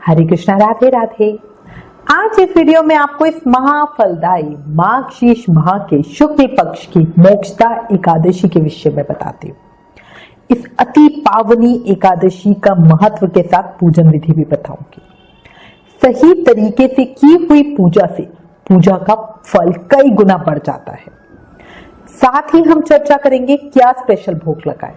हरे कृष्णा, राधे राधे। आज इस वीडियो में आपको इस महाफलदायी मार्गशीर्ष माह के शुक्ल पक्ष की मोक्षदा एकादशी के विषय में बताती हूँ। इस अति पावनी एकादशी का महत्व के साथ पूजन विधि भी बताऊंगी। सही तरीके से की हुई पूजा से पूजा का फल कई गुना बढ़ जाता है। साथ ही हम चर्चा करेंगे क्या स्पेशल भोग लगाएं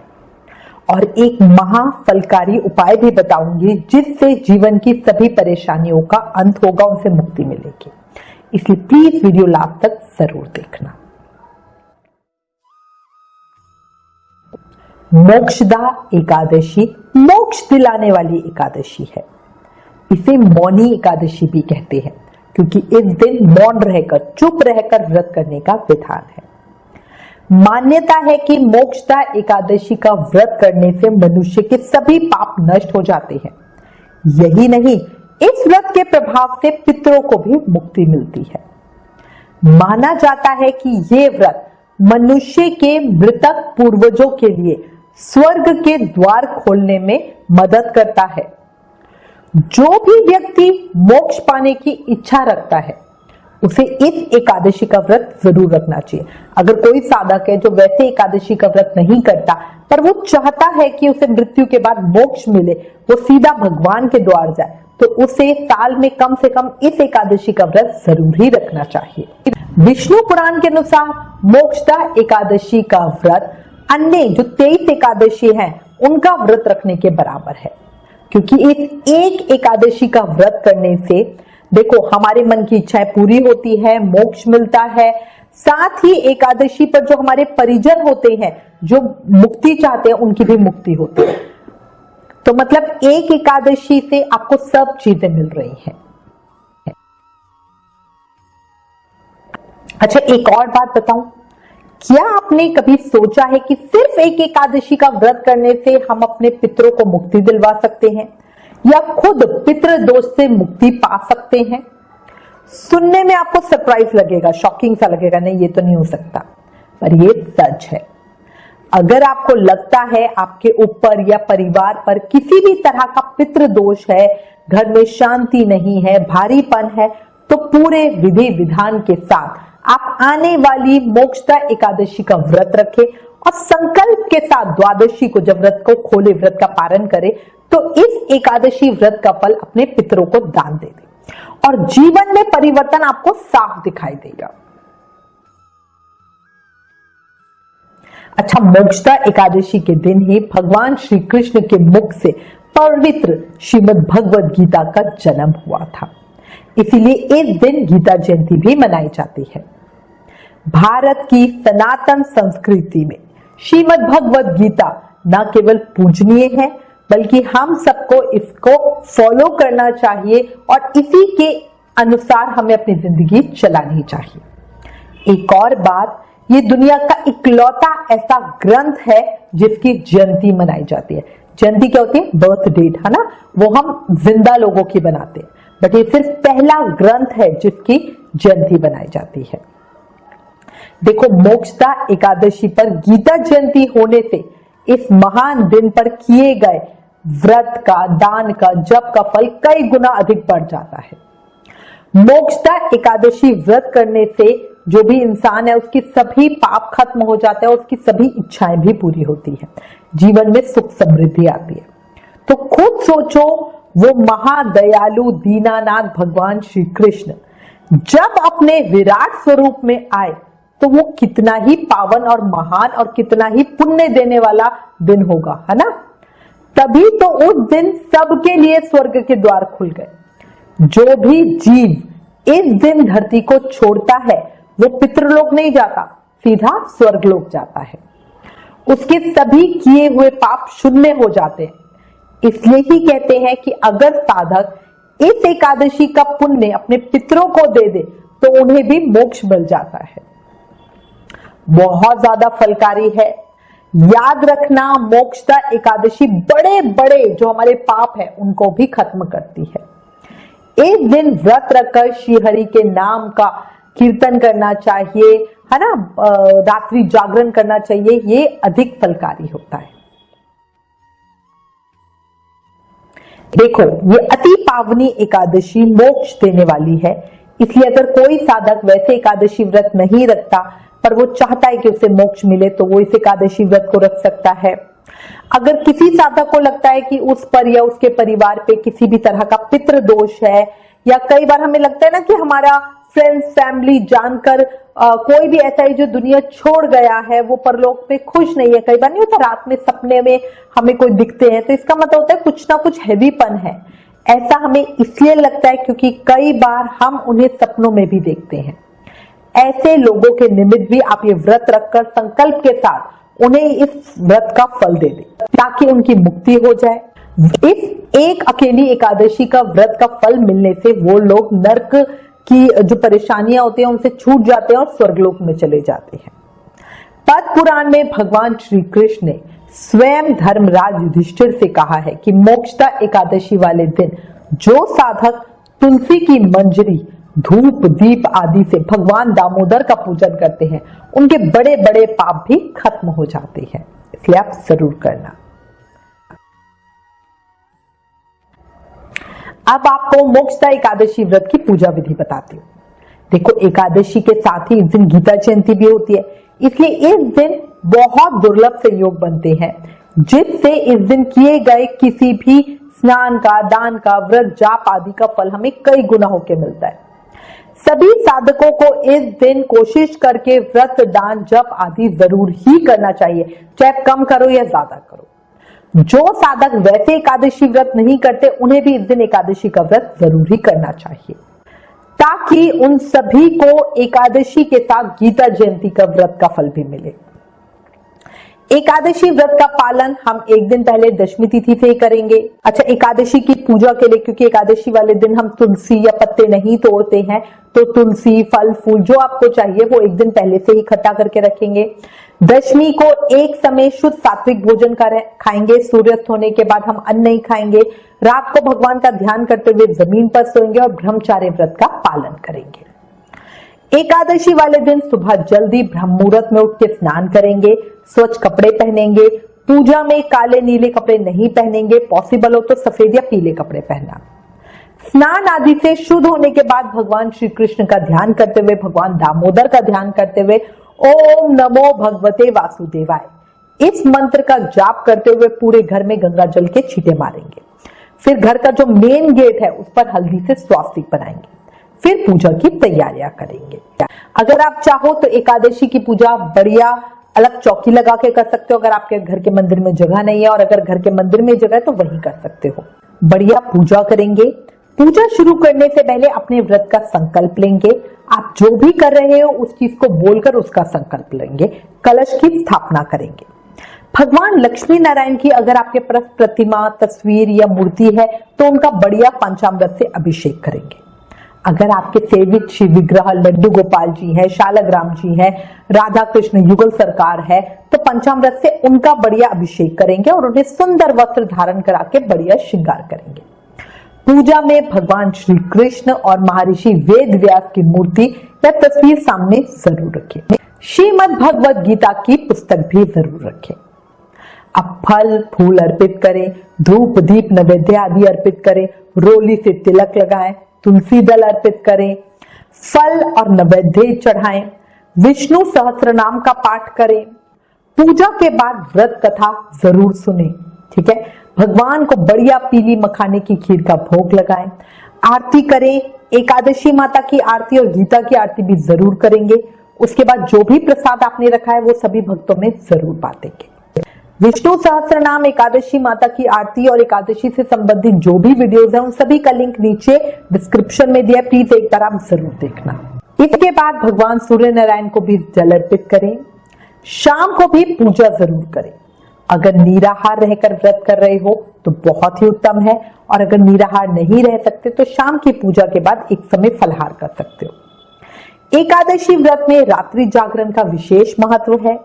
और एक महाफलकारी उपाय भी बताऊंगी जिससे जीवन की सभी परेशानियों का अंत होगा, उनसे मुक्ति मिलेगी। इसलिए प्लीज वीडियो लास्ट तक जरूर देखना। मोक्षदा एकादशी मोक्ष दिलाने वाली एकादशी है। इसे मौनी एकादशी भी कहते हैं क्योंकि इस दिन मौन रहकर, चुप रहकर व्रत करने का विधान है। मान्यता है कि मोक्षदा एकादशी का व्रत करने से मनुष्य के सभी पाप नष्ट हो जाते हैं। यही नहीं, इस व्रत के प्रभाव से पितरों को भी मुक्ति मिलती है। माना जाता है कि ये व्रत मनुष्य के मृतक पूर्वजों के लिए स्वर्ग के द्वार खोलने में मदद करता है। जो भी व्यक्ति मोक्ष पाने की इच्छा रखता है उसे इस एकादशी का व्रत जरूर रखना चाहिए। अगर कोई साधक है जो वैसे एकादशी का व्रत नहीं करता पर वो चाहता है कि उसे मृत्यु के बाद मोक्ष मिले, वो सीधा भगवान के द्वार जाए, तो उसे साल में कम से कम इस एकादशी का व्रत जरूर ही रखना चाहिए। विष्णु पुराण के अनुसार मोक्षदा एकादशी का व्रत अन्य जो 23 एकादशी हैं उनका व्रत रखने के बराबर है, क्योंकि इस एक एकादशी का व्रत करने से देखो हमारे मन की इच्छाएं पूरी होती है, मोक्ष मिलता है। साथ ही एकादशी पर जो हमारे परिजन होते हैं जो मुक्ति चाहते हैं उनकी भी मुक्ति होती है। तो मतलब एक एकादशी से आपको सब चीजें मिल रही हैं। अच्छा, एक और बात बताऊं, क्या आपने कभी सोचा है कि सिर्फ एक एकादशी का व्रत करने से हम अपने पितरों को मुक्ति दिलवा सकते हैं या खुद पितृ दोष से मुक्ति पा सकते हैं? सुनने में आपको सरप्राइज लगेगा, शॉकिंग सा लगेगा, नहीं ये तो नहीं हो सकता, पर ये सच है। अगर आपको लगता है आपके ऊपर या परिवार पर किसी भी तरह का पितृ दोष है, घर में शांति नहीं है, भारीपन है, तो पूरे विधि विधान के साथ आप आने वाली मोक्षदा एकादशी का व्रत रखें और संकल्प के साथ द्वादशी को जब व्रत को खोले, व्रत का पारण करें, तो इस एकादशी व्रत का फल अपने पितरों को दान दे दे और जीवन में परिवर्तन आपको साफ दिखाई देगा। अच्छा, मोक्षदा एकादशी के दिन ही भगवान श्री कृष्ण के मुख से पवित्र श्रीमद् भगवद गीता का जन्म हुआ था। इसीलिए इस दिन गीता जयंती भी मनाई जाती है। भारत की सनातन संस्कृति में श्रीमद् भगवद गीता न केवल पूजनीय है बल्कि हम सबको इसको फॉलो करना चाहिए और इसी के अनुसार हमें अपनी जिंदगी चलानी चाहिए। एक और बात, ये दुनिया का इकलौता ऐसा ग्रंथ है जिसकी जयंती मनाई जाती है। जयंती क्या होती है? बर्थ डेट, है ना, वो हम जिंदा लोगों की बनाते हैं, बट ये सिर्फ पहला ग्रंथ है जिसकी जयंती बनाई जाती है। देखो, मोक्षदा एकादशी पर गीता जयंती होने से इस महान दिन पर किए गए व्रत का, दान का, जप का फल कई गुना अधिक बढ़ जाता है। मोक्षदा एकादशी व्रत करने से जो भी इंसान है उसकी सभी पाप खत्म हो जाते हैं और उसकी सभी इच्छाएं भी पूरी होती है, जीवन में सुख समृद्धि आती है। तो खुद सोचो, वो महादयालु दीनानाथ भगवान श्री कृष्ण जब अपने विराट स्वरूप में आए तो वो कितना ही पावन और महान और कितना ही पुण्य देने वाला दिन होगा, है ना। तभी तो उस दिन सबके लिए स्वर्ग के द्वार खुल गए। जो भी जीव इस दिन धरती को छोड़ता है वो पितृलोक नहीं जाता, सीधा स्वर्गलोक जाता है। उसके सभी किए हुए पाप शून्य हो जाते हैं। इसलिए ही कहते हैं कि अगर साधक इस एकादशी का पुण्य अपने पितरों को दे दे तो उन्हें भी मोक्ष मिल जाता है। बहुत ज्यादा फलकारी है। याद रखना, मोक्षदा एकादशी बड़े बड़े जो हमारे पाप है उनको भी खत्म करती है। एक दिन व्रत रखकर श्री हरि के नाम का कीर्तन करना चाहिए, है ना, रात्रि जागरण करना चाहिए, ये अधिक फलकारी होता है। देखो, ये अति श्रावणी एकादशी मोक्ष देने वाली है, इसलिए अगर कोई साधक वैसे एकादशी व्रत नहीं रखता पर वो चाहता है कि उसे मोक्ष मिले तो वो इस एकादशी व्रत को रख सकता है। अगर किसी साधक को लगता है कि उस पर या उसके परिवार पे किसी भी तरह का पितृ दोष है, या कई बार हमें लगता है ना कि हमारा फ्रेंड्स फैमिली जानकर कोई भी ऐसा है जो दुनिया छोड़ गया है, वो परलोक पे खुश नहीं है, कई बार नहीं होता रात में सपने में हमें कोई दिखते हैं, तो इसका मतलब होता है कुछ ना कुछ हैवीपन है। ऐसा हमें इसलिए लगता है क्योंकि कई बार हम उन्हें सपनों में भी देखते हैं। ऐसे लोगों के निमित्त भी आप ये व्रत रखकर संकल्प के साथ उन्हें इस व्रत का फल दे दें ताकि उनकी मुक्ति हो जाए। इस एक अकेली एकादशी का व्रत का फल मिलने से वो लोग नरक की जो परेशानियां होती हैं उनसे छूट जाते हैं और स्वर्गलोक में चले जाते हैं। पद्म पुराण में भगवान श्री कृष्ण ने स्वयं धर्मराज युधिष्ठिर से कहा है कि मोक्षदा एकादशी वाले दिन जो साधक तुलसी की मंजरी, धूप, दीप आदि से भगवान दामोदर का पूजन करते हैं उनके बड़े बड़े पाप भी खत्म हो जाते हैं, इसलिए आप जरूर करना। अब आपको मोक्षदा एकादशी व्रत की पूजा विधि बताती हूँ। देखो, एकादशी के साथ ही इस दिन गीता जयंती भी होती है, इसलिए इस दिन बहुत दुर्लभ संयोग बनते हैं जिससे इस दिन किए गए किसी भी स्नान का, दान का, व्रत, जाप आदि का फल हमें कई गुना होके मिलता है। सभी साधकों को इस दिन कोशिश करके व्रत, दान, जप आदि जरूर ही करना चाहिए, चाहे कम करो या ज्यादा करो। जो साधक वैसे एकादशी व्रत नहीं करते उन्हें भी इस दिन एकादशी का व्रत जरूर ही करना चाहिए ताकि उन सभी को एकादशी के साथ गीता जयंती का व्रत का फल भी मिले। एकादशी व्रत का पालन हम एक दिन पहले दशमी तिथि से ही करेंगे। अच्छा, एकादशी की पूजा के लिए, क्योंकि एकादशी वाले दिन हम तुलसी या पत्ते नहीं तोड़ते हैं, तो तुलसी, फल फूल जो आपको चाहिए वो एक दिन पहले से ही इकट्ठा करके रखेंगे। दशमी को एक समय शुद्ध सात्विक भोजन खाएंगे, सूर्यास्त होने के बाद हम अन्न नहीं खाएंगे। रात को भगवान का ध्यान करते हुए जमीन पर सोएंगे और ब्रह्मचार्य व्रत का पालन करेंगे। एकादशी वाले दिन सुबह जल्दी ब्रह्म मुहूर्त में उठ के स्नान करेंगे, स्वच्छ कपड़े पहनेंगे, पूजा में काले नीले कपड़े नहीं पहनेंगे, पॉसिबल हो तो सफेद या पीले कपड़े पहनना। स्नान आदि से शुद्ध होने के बाद भगवान श्री कृष्ण का ध्यान करते हुए, भगवान दामोदर का ध्यान करते हुए ओम नमो भगवते वासुदेवाय इस मंत्र का जाप करते हुए पूरे घर में गंगा जल के छींटे मारेंगे। फिर घर का जो मेन गेट है उस पर हल्दी से स्वास्तिक बनाएंगे। फिर पूजा की तैयारियां करेंगे। अगर आप चाहो तो एकादशी की पूजा बढ़िया अलग चौकी लगा के कर सकते हो, अगर आपके घर के मंदिर में जगह नहीं है, और अगर घर के मंदिर में जगह है तो वहीं कर सकते हो। बढ़िया पूजा करेंगे। पूजा शुरू करने से पहले अपने व्रत का संकल्प लेंगे। आप जो भी कर रहे हो उस चीज को बोलकर उसका संकल्प लेंगे। कलश की स्थापना करेंगे। भगवान लक्ष्मी नारायण की अगर आपके पास प्रतिमा, तस्वीर या मूर्ति है तो उनका बढ़िया पंचामृत से अभिषेक करेंगे। अगर आपके सेवित श्री विग्रह लड्डू गोपाल जी है, शालग्राम जी है, राधा कृष्ण युगल सरकार है, तो पंचामृत से उनका बढ़िया अभिषेक करेंगे और उन्हें सुंदर वस्त्र धारण करा के बढ़िया श्रृंगार करेंगे। पूजा में भगवान श्री कृष्ण और महर्षि वेद व्यास की मूर्ति या तस्वीर सामने जरूर रखें। श्रीमद् भगवद गीता की पुस्तक भी जरूर रखें। अब फल फूल अर्पित करें, धूप दीप नैवेद्य आदि अर्पित करें, रोली से तिलक लगाएं, तुलसी दल अर्पित करें, फल और नैवेद्य चढ़ाएं, विष्णु सहस्त्रनाम का पाठ करें। पूजा के बाद व्रत कथा जरूर सुने, ठीक है। भगवान को बढ़िया पीली मखाने की खीर का भोग लगाएं, आरती करें। एकादशी माता की आरती और गीता की आरती भी जरूर करेंगे। उसके बाद जो भी प्रसाद आपने रखा है वो सभी भक्तों में जरूर बांटेंगे। विष्णु सहस्त्रनाम, एकादशी माता की आरती और एकादशी से संबंधित जो भी वीडियोस हैं उन सभी का लिंक नीचे डिस्क्रिप्शन में दिया है, प्लीज एक बार आप जरूर देखना। इसके बाद भगवान सूर्य नारायण को भी जल अर्पित करें। शाम को भी पूजा जरूर करें। अगर निराहार रहकर व्रत कर रहे हो तो बहुत ही उत्तम है, और अगर निराहार नहीं रह सकते तो शाम की पूजा के बाद एक समय फलाहार कर सकते हो। एकादशी व्रत में रात्रि जागरण का विशेष महत्व है।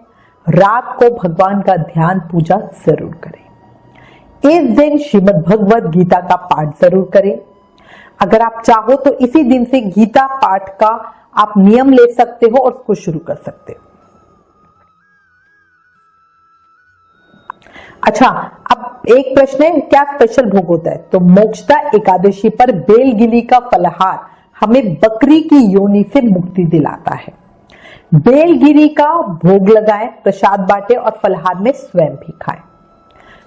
रात को भगवान का ध्यान पूजा जरूर करें। इस दिन श्रीमद् भगवद गीता का पाठ जरूर करें। अगर आप चाहो तो इसी दिन से गीता पाठ का आप नियम ले सकते हो और उसको शुरू कर सकते हो। अच्छा, अब एक प्रश्न है, क्या स्पेशल भोग होता है? तो मोक्षदा एकादशी पर बेलगिली का फलाहार हमें बकरी की योनि से मुक्ति दिलाता है। बेलगिरी का भोग लगाएं, प्रसाद बांटे और फलाहार में स्वयं भी खाएं।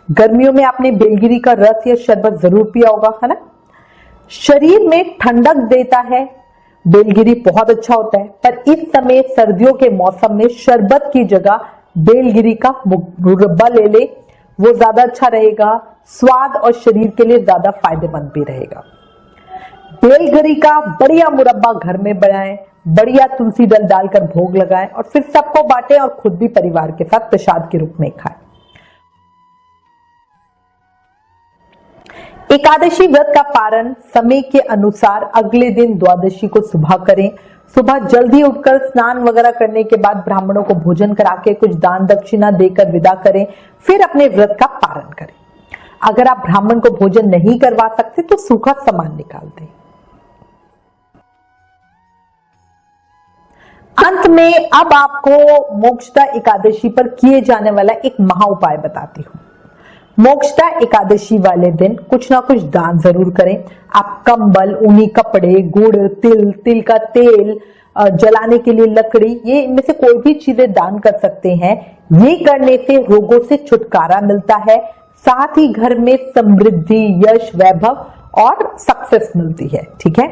गर्मियों में आपने बेलगिरी का रस या शरबत जरूर पिया होगा, है ना? शरीर में ठंडक देता है, बेलगिरी बहुत अच्छा होता है। पर इस समय सर्दियों के मौसम में शरबत की जगह बेलगिरी का मुरब्बा ले ले, वो ज्यादा अच्छा रहेगा, स्वाद और शरीर के लिए ज्यादा फायदेमंद भी रहेगा। बेलगिरी का बढ़िया मुरब्बा घर में बनाएं, बढ़िया तुलसी दल डालकर भोग लगाएं और फिर सबको बांटें और खुद भी परिवार के साथ प्रसाद के रूप में खाएं। एकादशी व्रत का पारण समय के अनुसार अगले दिन द्वादशी को सुबह करें। सुबह जल्दी उठकर स्नान वगैरह करने के बाद ब्राह्मणों को भोजन करा के कुछ दान दक्षिणा देकर विदा करें, फिर अपने व्रत का पारण करें। अगर आप ब्राह्मण को भोजन नहीं करवा सकते तो सूखा सामान निकाल दें। अंत में अब आपको मोक्षदा एकादशी पर किए जाने वाला एक महा उपाय बताती हूं। मोक्षदा एकादशी वाले दिन कुछ ना कुछ दान जरूर करें। आप कंबल, ऊनी कपड़े, गुड़, तिल का तेल, जलाने के लिए लकड़ी, ये इनमें से कोई भी चीजें दान कर सकते हैं। ये करने से रोगों से छुटकारा मिलता है, साथ ही घर में समृद्धि, यश, वैभव और सक्सेस मिलती है। ठीक है,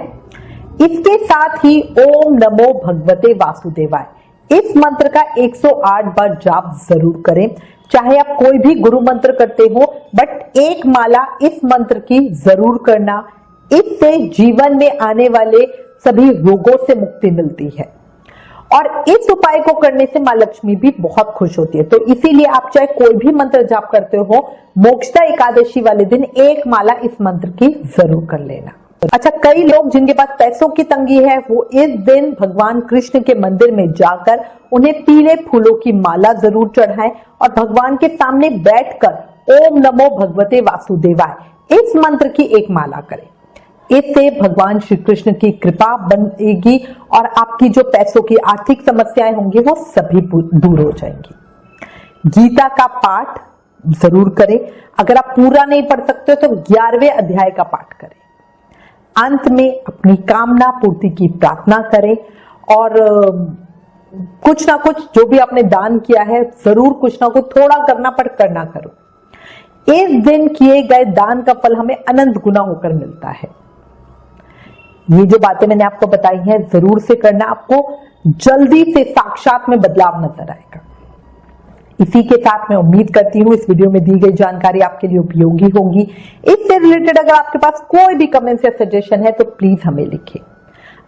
इसके साथ ही ओम नमो भगवते वासुदेवाय इस मंत्र का 108 बार जाप जरूर करें। चाहे आप कोई भी गुरु मंत्र करते हो, बट एक माला इस मंत्र की जरूर करना। इससे जीवन में आने वाले सभी रोगों से मुक्ति मिलती है और इस उपाय को करने से मां लक्ष्मी भी बहुत खुश होती है। तो इसीलिए आप चाहे कोई भी मंत्र जाप करते हो, मोक्षदा एकादशी वाले दिन एक माला इस मंत्र की जरूर कर लेना। अच्छा, कई लोग जिनके पास पैसों की तंगी है, वो इस दिन भगवान कृष्ण के मंदिर में जाकर उन्हें पीले फूलों की माला जरूर चढ़ाएं और भगवान के सामने बैठकर ओम नमो भगवते वासुदेवाय इस मंत्र की एक माला करें। इससे भगवान श्री कृष्ण की कृपा बनेगी और आपकी जो पैसों की आर्थिक समस्याएं होंगी वो सभी दूर हो जाएंगी। गीता का पाठ जरूर करें। अगर आप पूरा नहीं पढ़ सकते तो 11वें अध्याय का पाठ करें। अंत में अपनी कामना पूर्ति की प्रार्थना करें और कुछ ना कुछ जो भी आपने दान किया है जरूर कुछ ना कुछ थोड़ा करना, पर करना करो। इस दिन किए गए दान का फल हमें अनंत गुना होकर मिलता है। ये जो बातें मैंने आपको बताई हैं जरूर से करना, आपको जल्दी से साक्षात में बदलाव नजर आएगा। इसी के साथ मैं उम्मीद करती हूँ इस वीडियो में दी गई जानकारी आपके लिए उपयोगी होगी। इससे रिलेटेड अगर आपके पास कोई भी कमेंट या सजेशन है तो प्लीज हमें लिखें।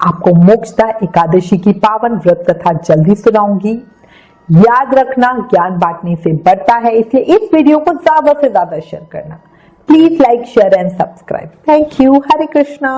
आपको मोक्षदा एकादशी की पावन व्रत कथा जल्दी सुनाऊंगी। याद रखना, ज्ञान बांटने से बढ़ता है, इसलिए इस वीडियो को ज्यादा से ज्यादा शेयर करना। Please like, share and subscribe. Thank you. Hare Krishna.